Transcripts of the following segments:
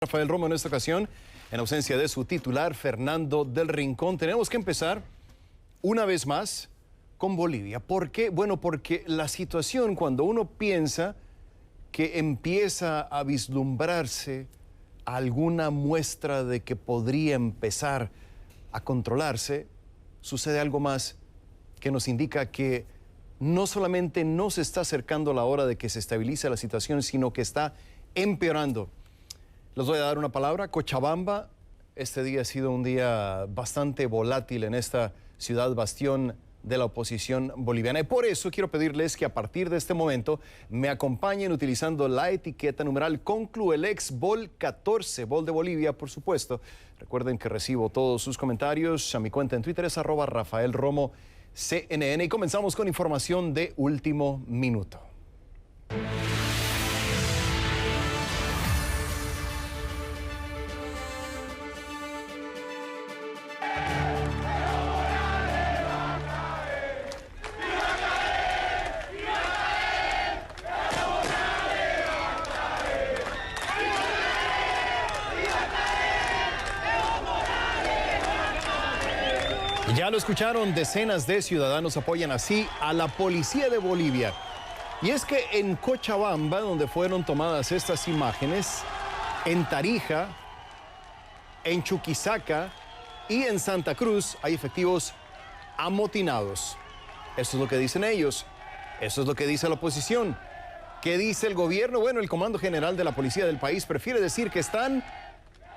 Rafael Romo en esta ocasión, en ausencia de su titular, Fernando del Rincón. Tenemos que empezar una vez más con Bolivia. ¿Por qué? Bueno, porque la situación, cuando uno piensa que empieza a vislumbrarse alguna muestra de que podría empezar a controlarse, sucede algo más que nos indica que no solamente no se está acercando la hora de que se estabilice la situación, sino que está empeorando. Les voy a dar una palabra: Cochabamba. Este día ha sido un día bastante volátil en esta ciudad bastión de la oposición boliviana. Y por eso quiero pedirles que a partir de este momento me acompañen utilizando la etiqueta numeral Concluelex Vol 14, Vol de Bolivia, por supuesto. Recuerden que recibo todos sus comentarios. A mi cuenta en Twitter es @RafaelRomoCNN. Y comenzamos con información de último minuto. Ya lo escucharon, decenas de ciudadanos apoyan así a la policía de Bolivia. Y es que en Cochabamba, donde fueron tomadas estas imágenes, en Tarija, en Chuquisaca y en Santa Cruz hay efectivos amotinados. Eso es lo que dicen ellos, eso es lo que dice la oposición. ¿Qué dice el gobierno? Bueno, el Comando General de la Policía del país prefiere decir que están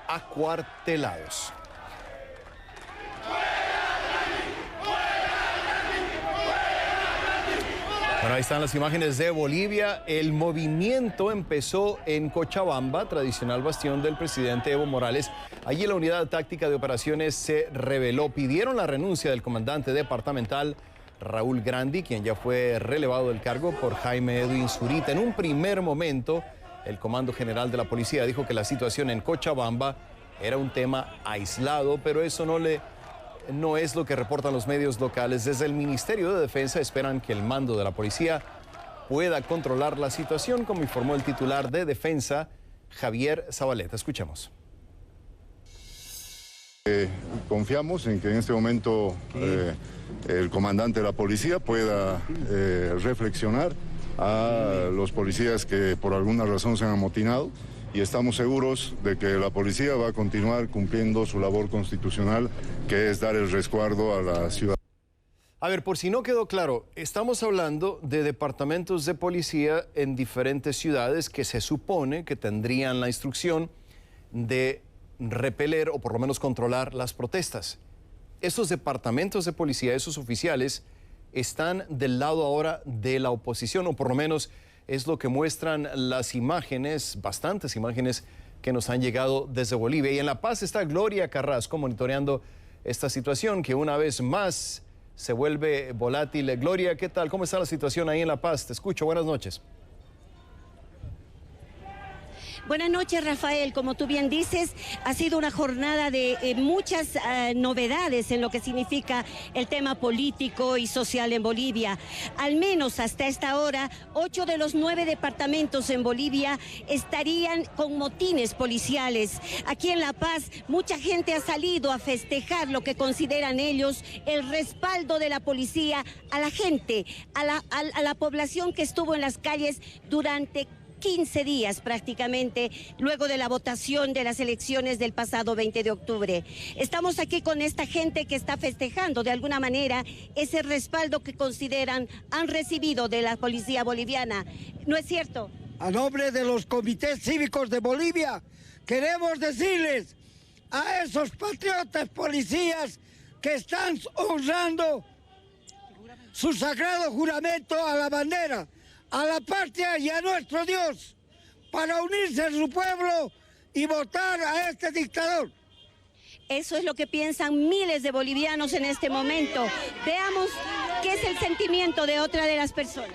acuartelados. Bueno, ahí están las imágenes de Bolivia. El movimiento empezó en Cochabamba, tradicional bastión del presidente Evo Morales. Allí la unidad táctica de operaciones se rebeló. Pidieron la renuncia del comandante departamental Raúl Grandi, quien ya fue relevado del cargo por Jaime Edwin Zurita. En un primer momento, el Comando General de la Policía dijo que la situación en Cochabamba era un tema aislado, pero eso no es lo que reportan los medios locales. Desde el Ministerio de Defensa esperan que el mando de la policía pueda controlar la situación, como informó el titular de Defensa, Javier Zabaleta. Escuchemos. Confiamos en que en este momento el comandante de la policía pueda reflexionar a los policías que por alguna razón se han amotinado, y estamos seguros de que la policía va a continuar cumpliendo su labor constitucional, que es dar el resguardo a la ciudad. A ver, por si no quedó claro, estamos hablando de departamentos de policía en diferentes ciudades que se supone que tendrían la instrucción de repeler o por lo menos controlar las protestas. Esos departamentos de policía, esos oficiales, están del lado ahora de la oposición, o por lo menos es lo que muestran las imágenes, bastantes imágenes que nos han llegado desde Bolivia. Y en La Paz está Gloria Carrasco monitoreando esta situación que una vez más se vuelve volátil. Gloria, ¿qué tal? ¿Cómo está la situación ahí en La Paz? Te escucho, buenas noches. Buenas noches, Rafael. Como tú bien dices, ha sido una jornada de muchas novedades en lo que significa el tema político y social en Bolivia. Al menos hasta esta hora, 8 de los 9 departamentos en Bolivia estarían con motines policiales. Aquí en La Paz, mucha gente ha salido a festejar lo que consideran ellos el respaldo de la policía a la gente, a la población que estuvo en las calles durante 15 días prácticamente luego de la votación de las elecciones del pasado 20 de octubre. Estamos aquí con esta gente que está festejando de alguna manera ese respaldo que consideran han recibido de la policía boliviana. ¿No es cierto? A nombre de los comités cívicos de Bolivia, queremos decirles a esos patriotas policías que están honrando su sagrado juramento a la bandera, a la patria y a nuestro Dios, para unirse a su pueblo y votar a este dictador. Eso es lo que piensan miles de bolivianos en este momento. Veamos qué es el sentimiento de otra de las personas.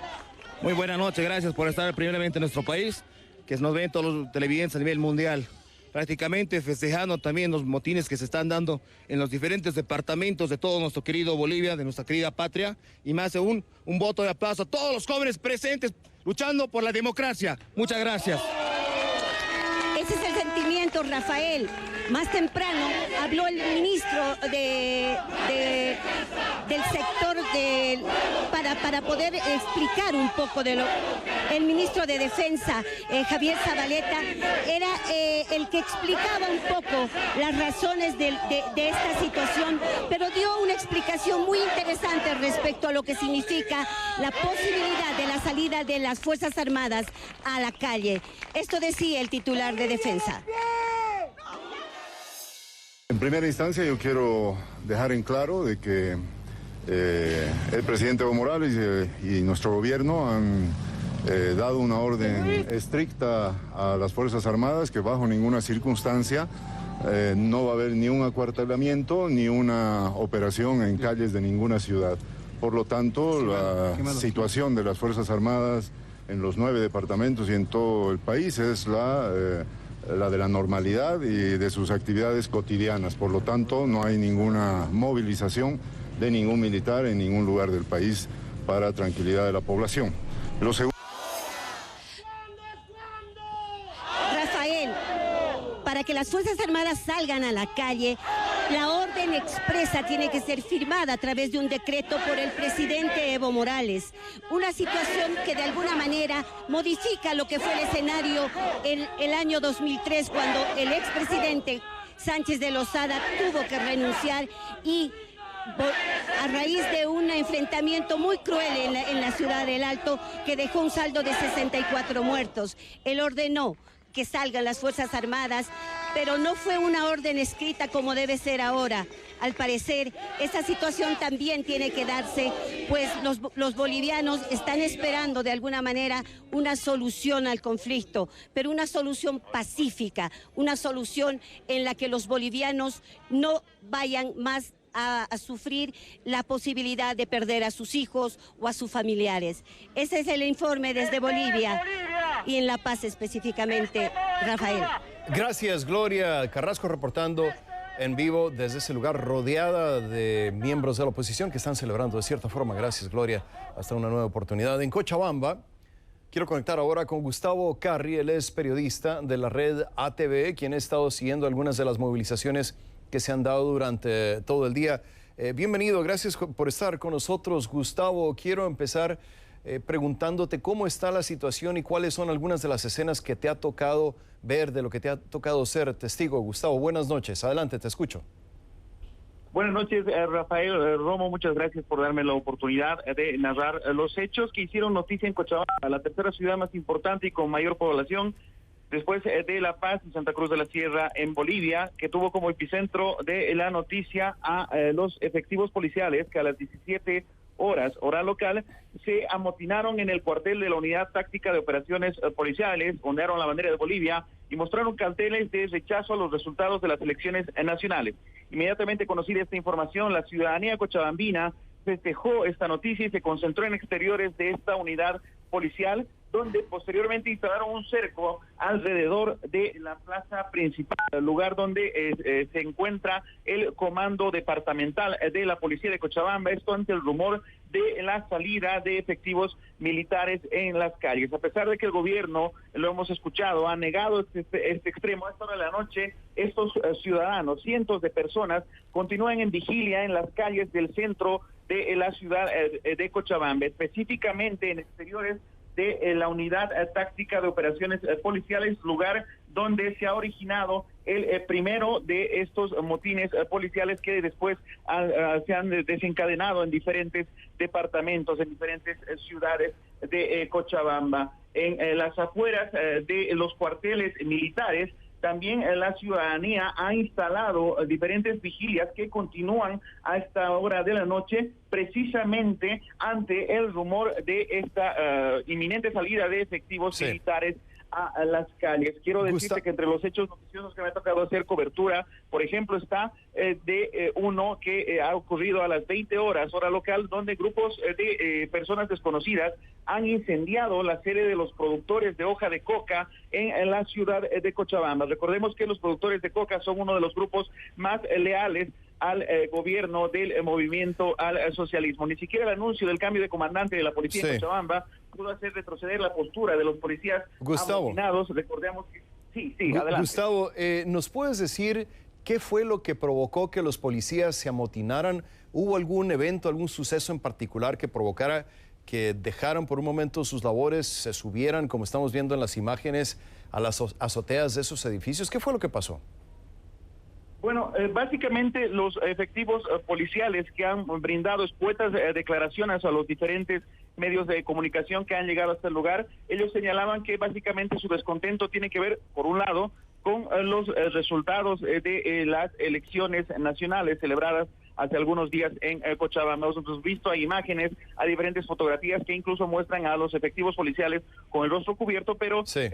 Muy buenas noches, gracias por estar primeramente en nuestro país, que nos ven todos los televidentes a nivel mundial. Prácticamente festejando también los motines que se están dando en los diferentes departamentos de todo nuestro querido Bolivia, de nuestra querida patria, y más aún un voto de aplauso a todos los jóvenes presentes luchando por la democracia. Muchas gracias. Ese es el sentimiento momento, Rafael, más temprano habló el ministro del sector para poder explicar un poco de lo... El ministro de Defensa, Javier Zabaleta, era el que explicaba un poco las razones de esta situación, pero dio una explicación muy interesante respecto a lo que significa la posibilidad de la salida de las Fuerzas Armadas a la calle. Esto decía el titular de Defensa. En primera instancia yo quiero dejar en claro de que el presidente Evo Morales y nuestro gobierno han dado una orden estricta a las Fuerzas Armadas que bajo ninguna circunstancia no va a haber ni un acuartelamiento ni una operación en calles de ninguna ciudad. Por lo tanto, la situación de las Fuerzas Armadas en los 9 departamentos y en todo el país es la de la normalidad y de sus actividades cotidianas. Por lo tanto, no hay ninguna movilización de ningún militar en ningún lugar del país para tranquilidad de la población. Rafael, para que las Fuerzas Armadas salgan a la calle, la orden expresa tiene que ser firmada a través de un decreto por el presidente Evo Morales. Una situación que de alguna manera modifica lo que fue el escenario en el año 2003, cuando el expresidente Sánchez de Lozada tuvo que renunciar y a raíz de un enfrentamiento muy cruel en la ciudad del Alto que dejó un saldo de 64 muertos. Él ordenó que salgan las Fuerzas Armadas, pero no fue una orden escrita como debe ser ahora. Al parecer, esa situación también tiene que darse, pues los bolivianos están esperando de alguna manera una solución al conflicto, pero una solución pacífica, una solución en la que los bolivianos no vayan más a sufrir la posibilidad de perder a sus hijos o a sus familiares. Ese es el informe desde Bolivia y en La Paz específicamente, Rafael. Gracias, Gloria Carrasco, reportando en vivo desde ese lugar, rodeada de miembros de la oposición que están celebrando de cierta forma. Gracias, Gloria. Hasta una nueva oportunidad. En Cochabamba, quiero conectar ahora con Gustavo Carri. Él es periodista de la red ATV, quien ha estado siguiendo algunas de las movilizaciones que se han dado durante todo el día. Bienvenido, gracias por estar con nosotros, Gustavo. Quiero empezar preguntándote cómo está la situación y cuáles son algunas de las escenas que te ha tocado ver, de lo que te ha tocado ser testigo. Gustavo, buenas noches. Adelante, te escucho. Buenas noches, Rafael Romo. Muchas gracias por darme la oportunidad de narrar los hechos que hicieron noticia en Cochabamba, la tercera ciudad más importante y con mayor población, después de La Paz y Santa Cruz de la Sierra en Bolivia, que tuvo como epicentro de la noticia a los efectivos policiales que a las 17 horas, hora local, se amotinaron en el cuartel de la Unidad Táctica de Operaciones Policiales, ondearon la bandera de Bolivia y mostraron carteles de rechazo a los resultados de las elecciones nacionales. Inmediatamente conocida esta información, la ciudadanía cochabambina festejó esta noticia y se concentró en exteriores de esta unidad policial, donde posteriormente instalaron un cerco alrededor de la plaza principal, el lugar donde se encuentra el comando departamental de la policía de Cochabamba, esto ante el rumor de la salida de efectivos militares en las calles. A pesar de que el gobierno, lo hemos escuchado, ha negado este extremo, a esta hora de la noche, estos ciudadanos, cientos de personas, continúan en vigilia en las calles del centro de la ciudad de Cochabamba, específicamente en exteriores de la Unidad Táctica de Operaciones Policiales, lugar donde se ha originado el primero de estos motines policiales que después se han desencadenado en diferentes departamentos, en diferentes ciudades de Cochabamba. En las afueras de los cuarteles militares, también la ciudadanía ha instalado diferentes vigilias que continúan a esta hora de la noche, precisamente ante el rumor de esta inminente salida de efectivos militares a las calles. Quiero decirte que entre los hechos noticiosos que me ha tocado hacer cobertura, por ejemplo, está uno que ha ocurrido a las 20 horas, hora local, donde grupos de personas desconocidas han incendiado la sede de los productores de hoja de coca en la ciudad de Cochabamba. Recordemos que los productores de coca son uno de los grupos más leales al gobierno del movimiento al socialismo. Ni siquiera el anuncio del cambio de comandante de la policía en Cochabamba pudo hacer retroceder la postura de los policías amotinados. Recordemos que Sí, adelante. Gustavo, ¿nos puedes decir qué fue lo que provocó que los policías se amotinaran? ¿Hubo algún evento, algún suceso en particular que provocara que dejaran por un momento sus labores, se subieran, como estamos viendo en las imágenes, a las azoteas de esos edificios? ¿Qué fue lo que pasó? Bueno, básicamente los efectivos policiales que han brindado escuetas declaraciones a los diferentes medios de comunicación que han llegado hasta el lugar, ellos señalaban que básicamente su descontento tiene que ver, por un lado, con los resultados de las elecciones nacionales celebradas hace algunos días en Cochabamba. Nosotros hemos visto hay imágenes, hay diferentes fotografías que incluso muestran a los efectivos policiales con el rostro cubierto, pero sí,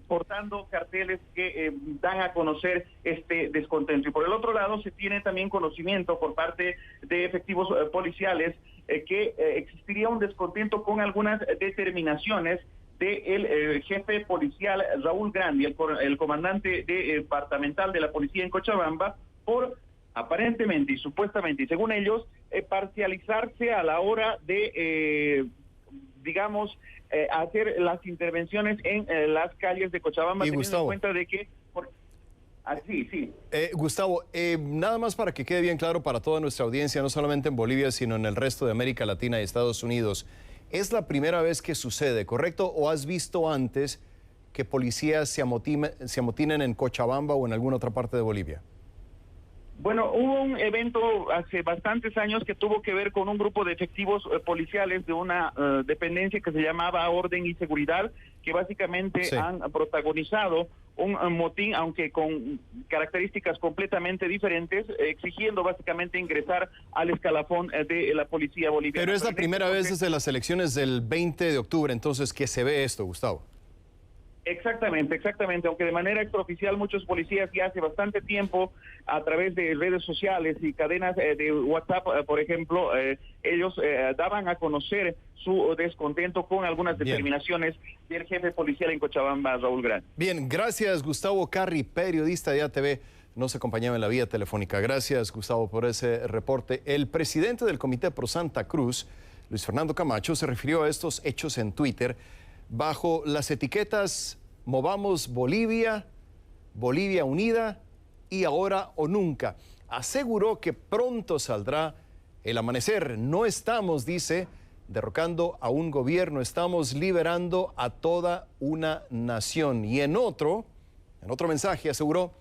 portando carteles que dan a conocer este descontento. Y por el otro lado, se tiene también conocimiento por parte de efectivos policiales que existiría un descontento con algunas determinaciones del jefe policial Raúl Grandi, el comandante departamental de la policía en Cochabamba, por aparentemente y supuestamente, y según ellos, parcializarse a la hora de, hacer las intervenciones en las calles de Cochabamba, teniendo Gustavo, en cuenta de que... sí. Gustavo, nada más para que quede bien claro para toda nuestra audiencia, no solamente en Bolivia, sino en el resto de América Latina y Estados Unidos, es la primera vez que sucede, ¿correcto? ¿O has visto antes que policías se amotinen en Cochabamba o en alguna otra parte de Bolivia? Bueno, hubo un evento hace bastantes años que tuvo que ver con un grupo de efectivos policiales de una dependencia que se llamaba Orden y Seguridad, que básicamente han protagonizado un motín, aunque con características completamente diferentes, exigiendo básicamente ingresar al escalafón de la policía boliviana. Pero es la primera vez desde las elecciones del 20 de octubre, entonces, que se ve esto, Gustavo. Exactamente, aunque de manera extraoficial muchos policías ya hace bastante tiempo a través de redes sociales y cadenas de WhatsApp, por ejemplo, ellos daban a conocer su descontento con algunas determinaciones del jefe policial en Cochabamba, Raúl Grandi. Bien, gracias Gustavo Carri, periodista de ATV, nos acompañaba en la vía telefónica. Gracias Gustavo por ese reporte. El presidente del Comité Pro Santa Cruz, Luis Fernando Camacho, se refirió a estos hechos en Twitter bajo las etiquetas Movamos Bolivia, Bolivia Unida y Ahora o Nunca. Aseguró que pronto saldrá el amanecer. No estamos, dice, derrocando a un gobierno, estamos liberando a toda una nación. Y en otro mensaje aseguró,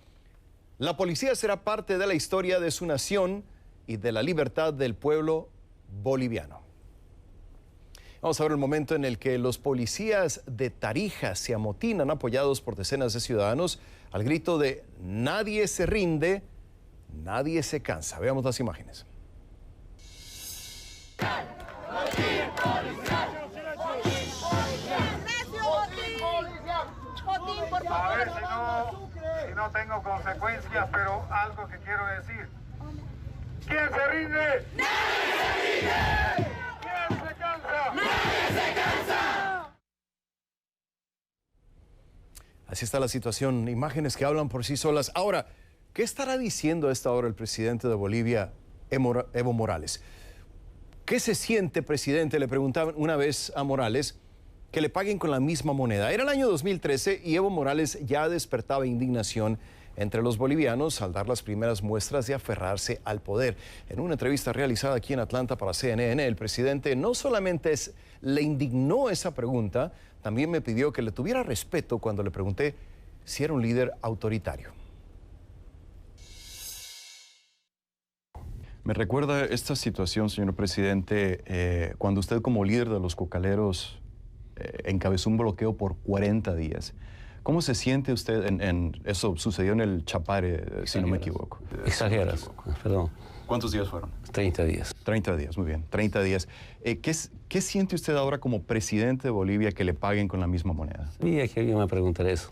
la policía será parte de la historia de su nación y de la libertad del pueblo boliviano. Vamos a ver el momento en el que los policías de Tarija se amotinan apoyados por decenas de ciudadanos al grito de nadie se rinde, nadie se cansa. Veamos las imágenes. A ver si no tengo consecuencias, pero algo que quiero decir. ¿Quién se rinde? ¡Nadie se rinde! ¿Quién se cansa? ¡Nadie se cansa! Así está la situación, imágenes que hablan por sí solas. Ahora, ¿qué estará diciendo a esta hora el presidente de Bolivia, Evo Morales? ¿Qué se siente, presidente? Le preguntaban una vez a Morales que le paguen con la misma moneda. Era el año 2013 y Evo Morales ya despertaba indignación entre los bolivianos al dar las primeras muestras de aferrarse al poder. En una entrevista realizada aquí en Atlanta para CNN, el presidente no solamente le indignó esa pregunta, también me pidió que le tuviera respeto cuando le pregunté si era un líder autoritario. Me recuerda esta situación, señor presidente, cuando usted como líder de los cocaleros encabezó un bloqueo por 40 días. ¿Cómo se siente usted eso sucedió en el Chapare, si no me equivoco? Exageras, perdón. ¿Cuántos días fueron? 30 días. 30 días, muy bien, 30 días. ¿Qué siente usted ahora como presidente de Bolivia que le paguen con la misma moneda? Sabía que alguien me va a preguntar eso,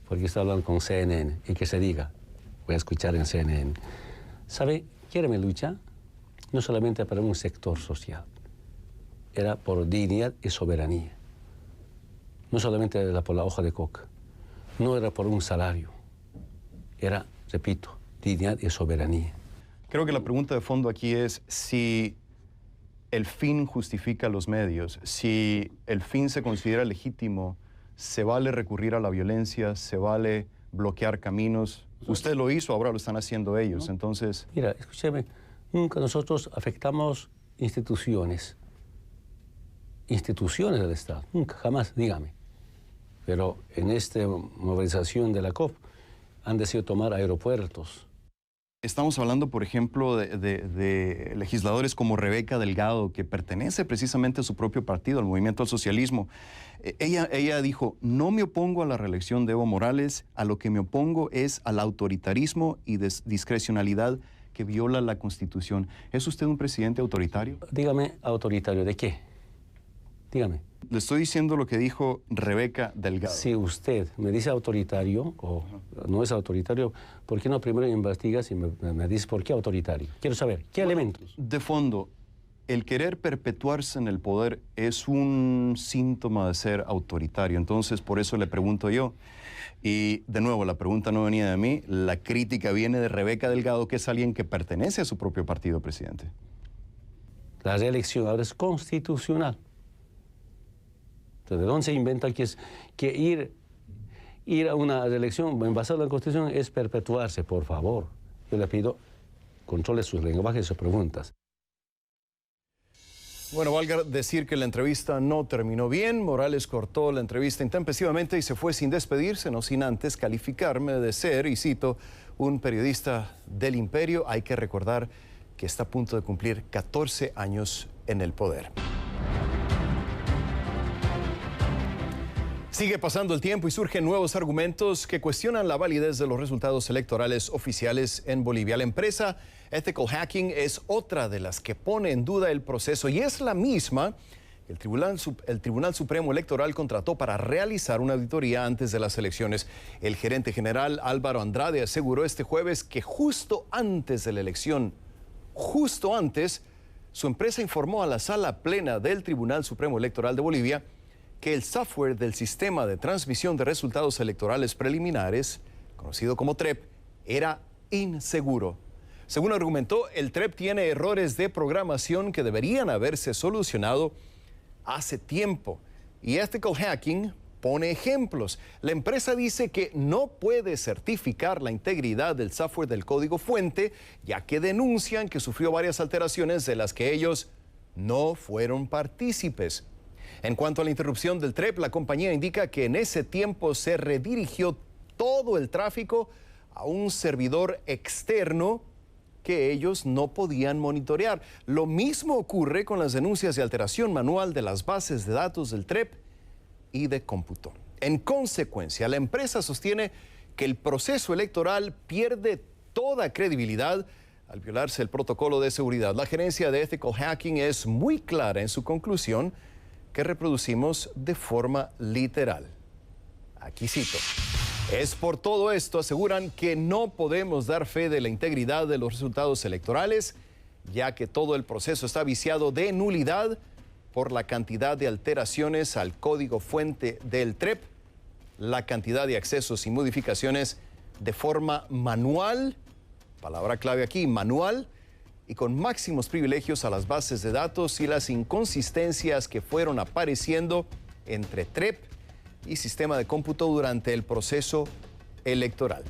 porque está hablando con CNN y que se diga, voy a escuchar en CNN. ¿Sabe? Quiere mi lucha, no solamente para un sector social, era por dignidad y soberanía. No solamente era por la hoja de coca, no era por un salario, era, repito, dignidad y soberanía. Creo que la pregunta de fondo aquí es si el fin justifica los medios, si el fin se considera legítimo, se vale recurrir a la violencia, se vale bloquear caminos. Usted lo hizo, ahora lo están haciendo ellos. ¿No? Entonces... Mira, escúcheme, nunca nosotros afectamos instituciones del Estado, nunca, jamás, dígame. Pero en esta movilización de la COP han decidido tomar aeropuertos. Estamos hablando, por ejemplo, de legisladores como Rebeca Delgado, que pertenece precisamente a su propio partido, al Movimiento al Socialismo. Ella dijo, no me opongo a la reelección de Evo Morales, a lo que me opongo es al autoritarismo y discrecionalidad que viola la Constitución. ¿Es usted un presidente autoritario? Dígame, ¿autoritario de qué? Dígame. Le estoy diciendo lo que dijo Rebeca Delgado. Si usted me dice autoritario o no es autoritario, ¿por qué no primero investigas y me dice por qué autoritario? Quiero saber, ¿qué elementos? De fondo, el querer perpetuarse en el poder es un síntoma de ser autoritario. Entonces, por eso le pregunto yo. Y, de nuevo, la pregunta no venía de mí. La crítica viene de Rebeca Delgado, que es alguien que pertenece a su propio partido, presidente. La reelección ahora es constitucional. ¿De dónde se inventa que ir a una reelección basada en la Constitución es perpetuarse? Por favor, yo le pido, controle sus lenguajes y sus preguntas. Bueno, valga decir que la entrevista no terminó bien. Morales cortó la entrevista intempestivamente y se fue sin despedirse, no sin antes calificarme de ser, y cito, un periodista del imperio. Hay que recordar que está a punto de cumplir 14 años en el poder. Sigue pasando el tiempo y surgen nuevos argumentos que cuestionan la validez de los resultados electorales oficiales en Bolivia. La empresa Ethical Hacking es otra de las que pone en duda el proceso y es la misma que el Tribunal Supremo Electoral contrató para realizar una auditoría antes de las elecciones. El gerente general Álvaro Andrade aseguró este jueves que justo antes de la elección, su empresa informó a la sala plena del Tribunal Supremo Electoral de Bolivia que el software del Sistema de Transmisión de Resultados Electorales Preliminares, conocido como TREP, era inseguro. Según argumentó, el TREP tiene errores de programación que deberían haberse solucionado hace tiempo. Y Ethical Hacking pone ejemplos. La empresa dice que no puede certificar la integridad del software del código fuente, ya que denuncian que sufrió varias alteraciones de las que ellos no fueron partícipes. En cuanto a la interrupción del TREP, la compañía indica que en ese tiempo se redirigió todo el tráfico a un servidor externo que ellos no podían monitorear. Lo mismo ocurre con las denuncias de alteración manual de las bases de datos del TREP y de cómputo. En consecuencia, la empresa sostiene que el proceso electoral pierde toda credibilidad al violarse el protocolo de seguridad. La gerencia de Ethical Hacking es muy clara en su conclusión, que reproducimos de forma literal. Aquí cito. Es por todo esto, aseguran, que no podemos dar fe de la integridad de los resultados electorales, ya que todo el proceso está viciado de nulidad por la cantidad de alteraciones al código fuente del TREP, la cantidad de accesos y modificaciones de forma manual, palabra clave aquí, manual, y con máximos privilegios a las bases de datos y las inconsistencias que fueron apareciendo entre TREP y sistema de cómputo durante el proceso electoral.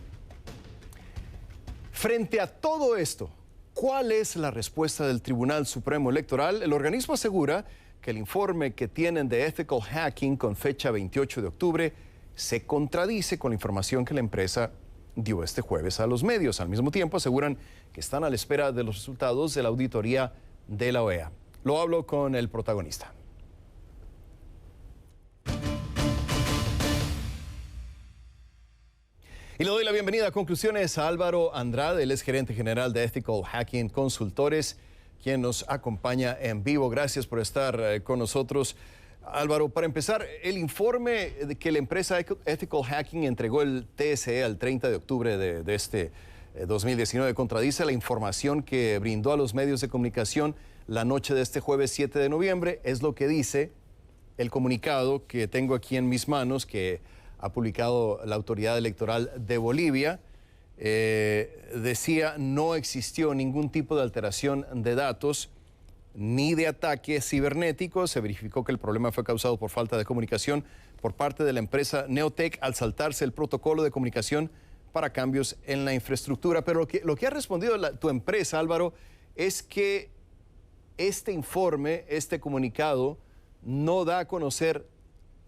Frente a todo esto, ¿cuál es la respuesta del Tribunal Supremo Electoral? El organismo asegura que el informe que tienen de Ethical Hacking con fecha 28 de octubre se contradice con la información que la empresa dio este jueves a los medios. Al mismo tiempo aseguran que están a la espera de los resultados de la auditoría de la OEA. Lo hablo con el protagonista. Y le doy la bienvenida a Conclusiones a Álvaro Andrade, él es gerente general de Ethical Hacking Consultores, quien nos acompaña en vivo. Gracias por estar con nosotros. Álvaro, para empezar, el informe que la empresa Ethical Hacking entregó el TSE al 30 de octubre de este 2019 contradice la información que brindó a los medios de comunicación la noche de este jueves 7 de noviembre. Es lo que dice el comunicado que tengo aquí en mis manos, que ha publicado la Autoridad Electoral de Bolivia. Decía, no existió ningún tipo de alteración de datos ni de ataque cibernético. Se verificó que el problema fue causado por falta de comunicación por parte de la empresa Neotec al saltarse el protocolo de comunicación para cambios en la infraestructura. Pero lo que ha respondido tu empresa, Álvaro, es que este informe, este comunicado, no da a conocer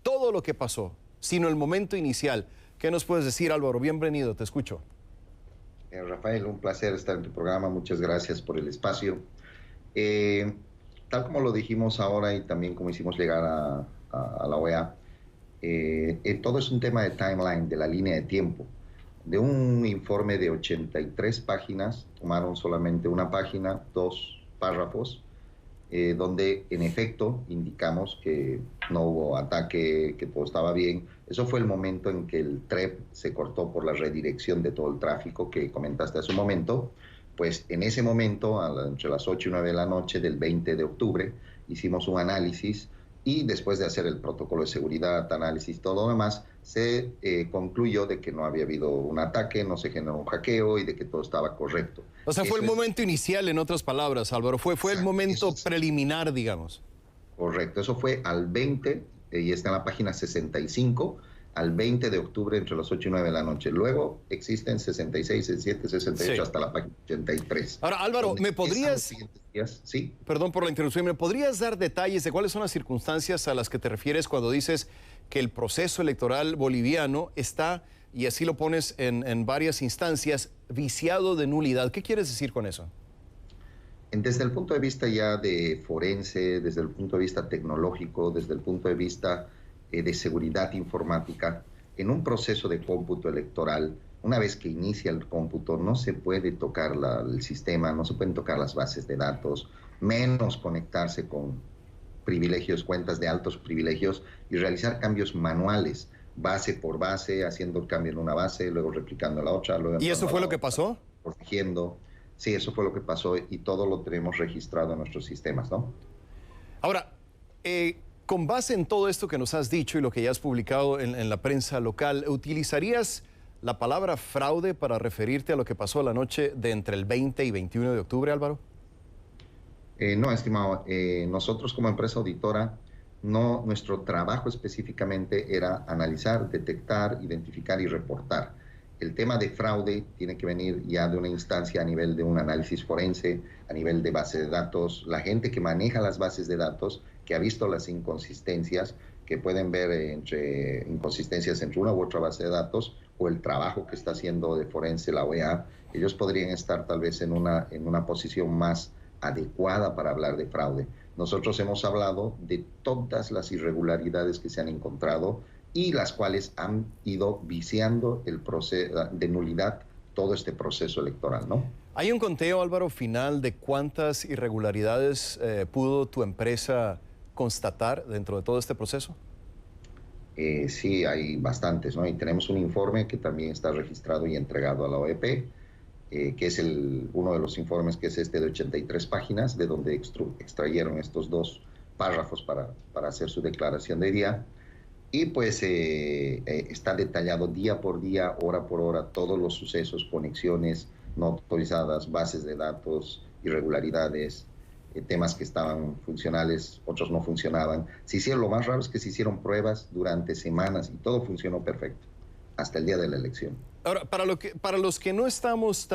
todo lo que pasó, sino el momento inicial. ¿Qué nos puedes decir, Álvaro? Bienvenido, te escucho. Rafael, un placer estar en tu programa. Muchas gracias por el espacio. Tal como lo dijimos ahora y también como hicimos llegar a la OEA, todo es un tema de timeline, de la línea de tiempo. De un informe de 83 páginas, tomaron solamente una página, 2 párrafos, donde en efecto indicamos que no hubo ataque, que todo estaba bien. Eso fue el momento en que el TREP se cortó por la redirección de todo el tráfico que comentaste hace un momento. Pues en ese momento, entre las 8 y 9 de la noche del 20 de octubre, hicimos un análisis y después de hacer el protocolo de seguridad, análisis, todo lo demás, se concluyó de que no había habido un ataque, no se generó un hackeo y de que todo estaba correcto. O sea, fue el momento inicial, en otras palabras, Álvaro, fue el momento preliminar, digamos. Correcto, eso fue al 20, y está en la página 65, al 20 de octubre entre las 8 y 9 de la noche. Luego existen 66, 67, 68 sí, hasta la página 83. Ahora, Álvaro, ¿me podrías... Sí. Perdón por la interrupción, ¿me podrías dar detalles de cuáles son las circunstancias a las que te refieres cuando dices que el proceso electoral boliviano está, y así lo pones en varias instancias, viciado de nulidad? ¿Qué quieres decir con eso? Desde el punto de vista ya de forense, desde el punto de vista tecnológico, desde el punto de vista de seguridad informática, en un proceso de cómputo electoral, una vez que inicia el cómputo, no se puede tocar el sistema, no se pueden tocar las bases de datos, menos conectarse con privilegios, cuentas de altos privilegios y realizar cambios manuales, base por base, haciendo el cambio en una base, luego replicando la otra. Luego ¿Y eso fue lo que pasó? Corrigiendo. Sí, eso fue lo que pasó y todo lo tenemos registrado en nuestros sistemas, ¿no? Ahora, con base en todo esto que nos has dicho y lo que ya has publicado en la prensa local, ¿utilizarías la palabra fraude para referirte a lo que pasó la noche de entre el 20 y 21 de octubre, Álvaro? No, estimado. Nosotros como empresa auditora, nuestro trabajo específicamente era analizar, detectar, identificar y reportar. El tema de fraude tiene que venir ya de una instancia a nivel de un análisis forense, a nivel de base de datos. La gente que maneja las bases de datos, que ha visto las inconsistencias, que pueden ver entre inconsistencias entre una u otra base de datos, o el trabajo que está haciendo de forense la OEA, ellos podrían estar tal vez en una posición más adecuada para hablar de fraude. Nosotros hemos hablado de todas las irregularidades que se han encontrado y las cuales han ido viciando el proceso de nulidad, todo este proceso electoral, ¿no? ¿Hay un conteo, Álvaro, final de cuántas irregularidades pudo tu empresa constatar dentro de todo este proceso? Sí, hay bastantes, ¿no? Y tenemos un informe que también está registrado y entregado a la OEP, que es uno de los informes que es de 83 páginas, de donde extrayeron estos 2 párrafos para hacer su declaración de día. Y pues está detallado día por día, hora por hora, todos los sucesos, conexiones no autorizadas, bases de datos, irregularidades, temas que estaban funcionales, otros no funcionaban. Lo más raro es que se hicieron pruebas durante semanas y todo funcionó perfecto, hasta el día de la elección. Ahora, para los que no estamos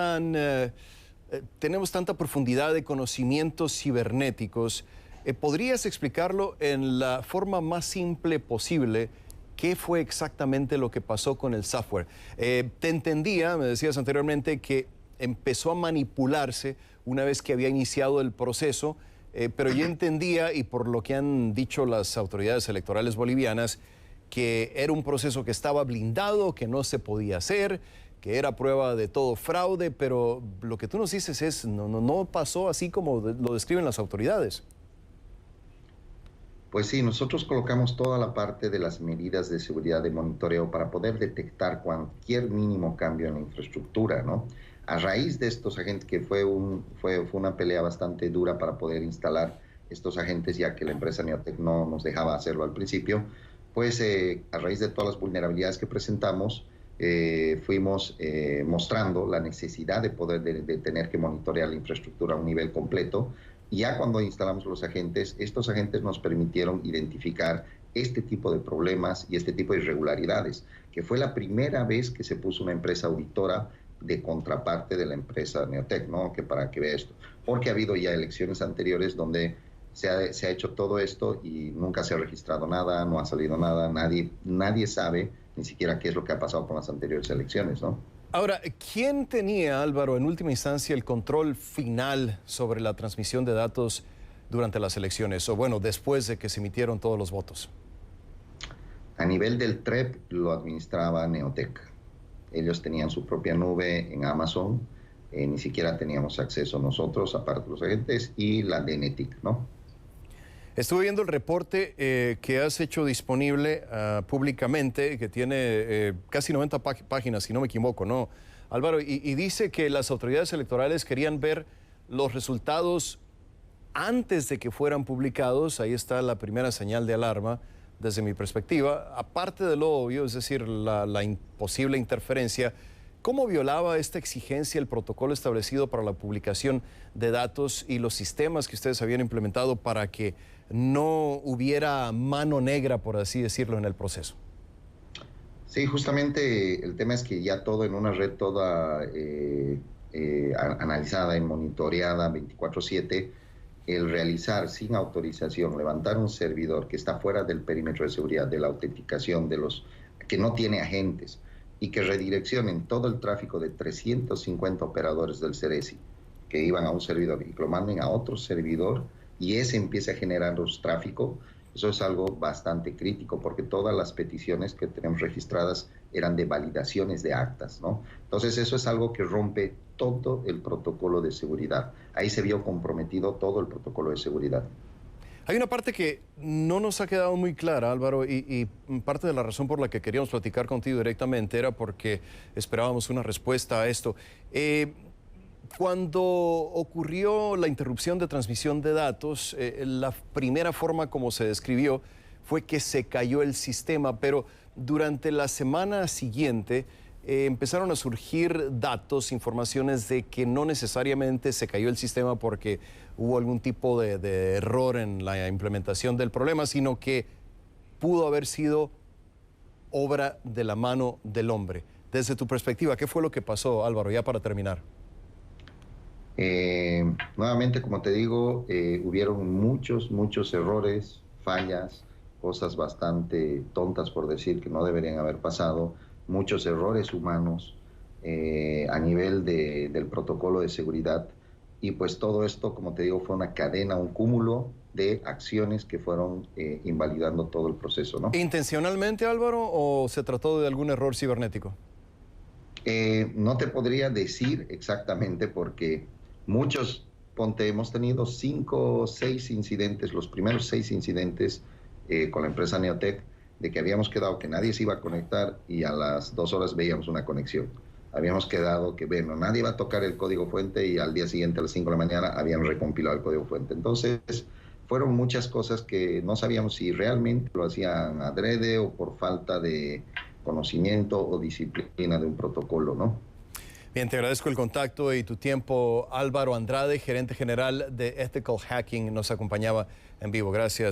tenemos tanta profundidad de conocimientos cibernéticos, ¿podrías explicarlo en la forma más simple posible? ¿Qué fue exactamente lo que pasó con el software? Te entendía, me decías anteriormente, que empezó a manipularse una vez que había iniciado el proceso, pero yo entendía, y por lo que han dicho las autoridades electorales bolivianas, que era un proceso que estaba blindado, que no se podía hacer, que era prueba de todo fraude, pero lo que tú nos dices no pasó así como lo describen las autoridades. Pues sí, nosotros colocamos toda la parte de las medidas de seguridad de monitoreo para poder detectar cualquier mínimo cambio en la infraestructura, ¿no? A raíz de estos agentes, que fue una pelea bastante dura para poder instalar estos agentes, ya que la empresa Neotec no nos dejaba hacerlo al principio, pues a raíz de todas las vulnerabilidades que presentamos, fuimos mostrando la necesidad de poder de tener que monitorear la infraestructura a un nivel completo. Y ya cuando instalamos los agentes, estos agentes nos permitieron identificar este tipo de problemas y este tipo de irregularidades, que fue la primera vez que se puso una empresa auditora de contraparte de la empresa Neotec, ¿no? Que para que vea esto, porque ha habido ya elecciones anteriores donde se ha hecho todo esto y nunca se ha registrado nada, no ha salido nada, nadie sabe ni siquiera qué es lo que ha pasado con las anteriores elecciones, ¿no? Ahora, ¿quién tenía, Álvaro, en última instancia el control final sobre la transmisión de datos durante las elecciones, o bueno, después de que se emitieron todos los votos? A nivel del TREP lo administraba Neotec. Ellos tenían su propia nube en Amazon, ni siquiera teníamos acceso nosotros, aparte de los agentes, y la DNETIC, ¿no? Estuve viendo el reporte que has hecho disponible públicamente, que tiene casi 90 páginas, si no me equivoco, ¿no, Álvaro? Y dice que las autoridades electorales querían ver los resultados antes de que fueran publicados. Ahí está la primera señal de alarma desde mi perspectiva. Aparte de lo obvio, es decir, la posible interferencia, ¿cómo violaba esta exigencia el protocolo establecido para la publicación de datos y los sistemas que ustedes habían implementado para que no hubiera mano negra, por así decirlo, en el proceso? Sí, justamente el tema es que ya todo en una red toda analizada y monitoreada 24/7, el realizar sin autorización, levantar un servidor que está fuera del perímetro de seguridad, de la autenticación, que no tiene agentes, y que redireccionen todo el tráfico de 350 operadores del CERESI que iban a un servidor y que lo manden a otro servidor y ese empieza a generar los tráfico. Eso es algo bastante crítico porque todas las peticiones que tenemos registradas eran de validaciones de actas, ¿no? Entonces eso es algo que rompe todo el protocolo de seguridad. Ahí se vio comprometido todo el protocolo de seguridad. Hay una parte que no nos ha quedado muy clara, Álvaro, y parte de la razón por la que queríamos platicar contigo directamente era porque esperábamos una respuesta a esto. Cuando ocurrió la interrupción de transmisión de datos, la primera forma como se describió fue que se cayó el sistema, pero durante la semana siguiente empezaron a surgir datos, informaciones de que no necesariamente se cayó el sistema porque hubo algún tipo de error en la implementación del problema, sino que pudo haber sido obra de la mano del hombre. Desde tu perspectiva, ¿qué fue lo que pasó, Álvaro, ya para terminar? Nuevamente, como te digo, hubieron muchos errores, fallas, cosas bastante tontas por decir que no deberían haber pasado, muchos errores humanos a nivel del protocolo de seguridad. Y pues todo esto, como te digo, fue una cadena, un cúmulo de acciones que fueron invalidando todo el proceso, ¿no? ¿Intencionalmente, Álvaro, o se trató de algún error cibernético? No te podría decir exactamente porque hemos tenido 5 o 6 incidentes, los primeros 6 incidentes con la empresa Neotec, de que habíamos quedado que nadie se iba a conectar y a las 2 horas veíamos una conexión. Habíamos quedado que, bueno, nadie iba a tocar el código fuente y al día siguiente a las 5 de la mañana habían recompilado el código fuente. Entonces, fueron muchas cosas que no sabíamos si realmente lo hacían adrede o por falta de conocimiento o disciplina de un protocolo, ¿no? Bien, te agradezco el contacto y tu tiempo. Álvaro Andrade, gerente general de Ethical Hacking, nos acompañaba en vivo. Gracias.